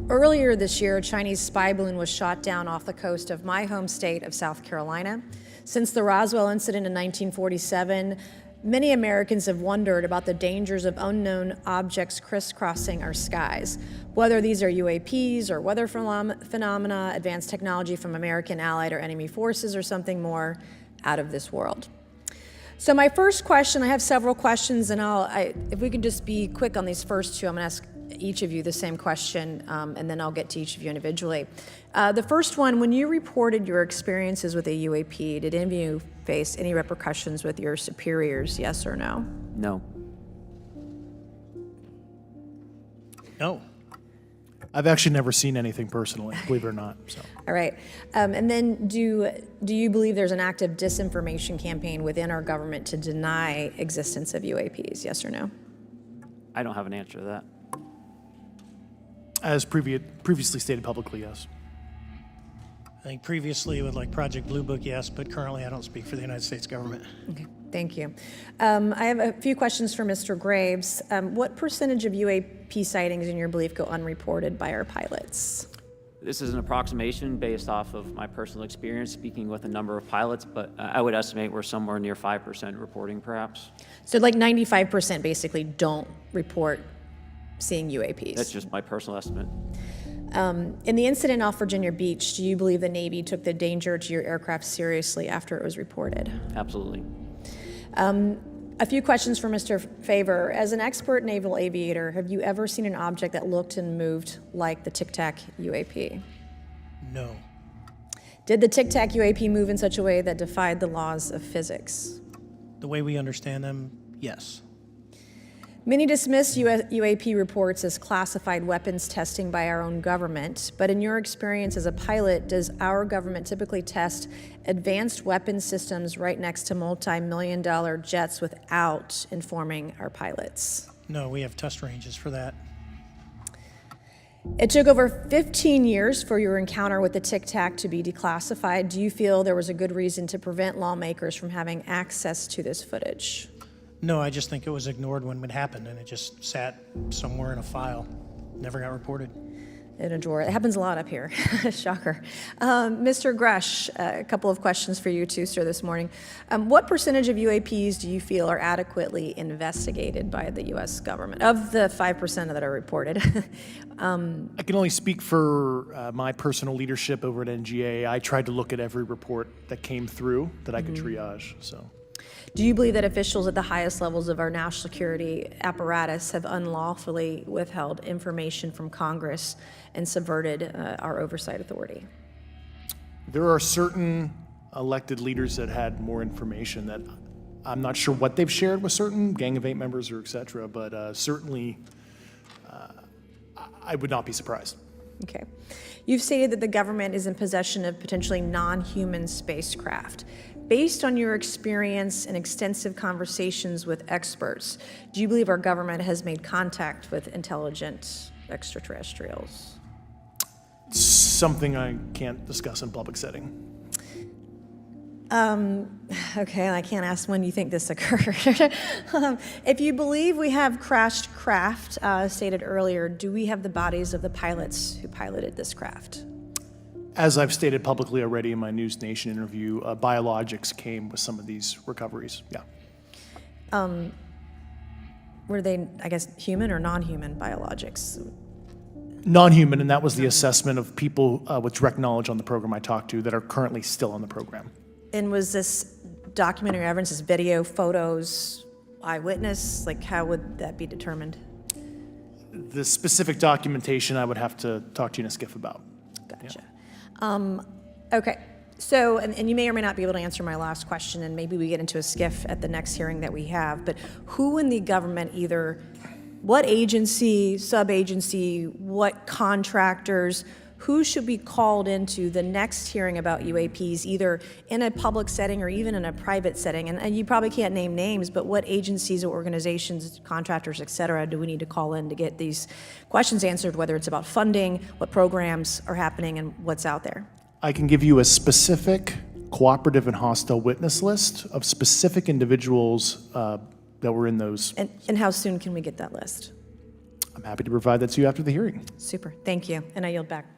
Earlier this year, a Chinese spy balloon was shot down off the coast of my home state of South Carolina. Since the Roswell incident in 1947, many Americans have wondered about the dangers of unknown objects crisscrossing our skies, whether these are UAPs or weather phenomena, advanced technology from American, allied, or enemy forces, or something more out of this world. So my first question, I have several questions, and if we can just be quick on these first two, I'm going to ask each of you the same question, and then I'll get to each of you individually. The first one, when you reported your experiences with a UAP, did any of you face any repercussions with your superiors, yes or no? No. No. I've actually never seen anything personally, believe it or not. So. All right. And then do you believe there's an active disinformation campaign within our government to deny existence of UAPs, yes or no? I don't have an answer to that. As previously stated publicly, yes. I think previously with like Project Blue Book, yes, but currently I don't speak for the United States government. Okay, thank you. I have a few questions for Mr. Graves. What percentage of UAP sightings, in your belief, go unreported by our pilots? This is an approximation based off of my personal experience speaking with a number of pilots, but I would estimate we're somewhere near 5% reporting, perhaps. So like 95% basically don't report seeing UAPs. That's just my personal estimate. In the incident off Virginia Beach, do you believe the Navy took the danger to your aircraft seriously after it was reported? Absolutely. A few questions for Mr. Favor. As an expert naval aviator, have you ever seen an object that looked and moved like the Tic Tac UAP? No. Did the Tic Tac UAP move in such a way that defied the laws of physics? The way we understand them, yes. Many dismiss UAP reports as classified weapons testing by our own government, but in your experience as a pilot, does our government typically test advanced weapon systems right next to multi-million-dollar jets without informing our pilots? No, we have test ranges for that. It took over 15 years for your encounter with the Tic Tac to be declassified. Do you feel there was a good reason to prevent lawmakers from having access to this footage? No, I just think it was ignored when it happened, and it just sat somewhere in a file. Never got reported. In a drawer. It happens a lot up here. Shocker. Mr. Gresh, a couple of questions for you too, sir, this morning. What percentage of UAPs do you feel are adequately investigated by the U.S. government, of the 5% that are reported? I can only speak for my personal leadership over at NGA. I tried to look at every report that came through that I could triage. So. Do you believe that officials at the highest levels of our national security apparatus have unlawfully withheld information from Congress and subverted our oversight authority? There are certain elected leaders that had more information that I'm not sure what they've shared with certain Gang of Eight members or et cetera, but certainly I would not be surprised. Okay. You've stated that the government is in possession of potentially non-human spacecraft. Based on your experience and extensive conversations with experts, do you believe our government has made contact with intelligent extraterrestrials? Something I can't discuss in public setting. Okay, I can't ask when you think this occurred. If you believe we have crashed craft, stated earlier, do we have the bodies of the pilots who piloted this craft? As I've stated publicly already in my News Nation interview, biologics came with some of these recoveries, yeah. Were they, I guess, human or non-human biologics? Non-human, and that was the assessment of people with direct knowledge on the program I talked to that are currently still on the program. And was this documentary evidence, this video, photos, eyewitness? Like, how would that be determined? The specific documentation I would have to talk to you in a skiff about. Gotcha. Yeah. Okay. So, and you may or may not be able to answer my last question, and maybe we get into a skiff at the next hearing that we have, but who in the government, either what agency, sub-agency, what contractors, who should be called into the next hearing about UAPs, either in a public setting or even in a private setting? And you probably can't name names, but what agencies or organizations, contractors, et cetera, do we need to call in to get these questions answered, whether it's about funding, what programs are happening, and what's out there? I can give you a specific cooperative and hostile witness list of specific individuals that were in those. And how soon can we get that list? I'm happy to provide that to you after the hearing. Super. Thank you. And I yield back.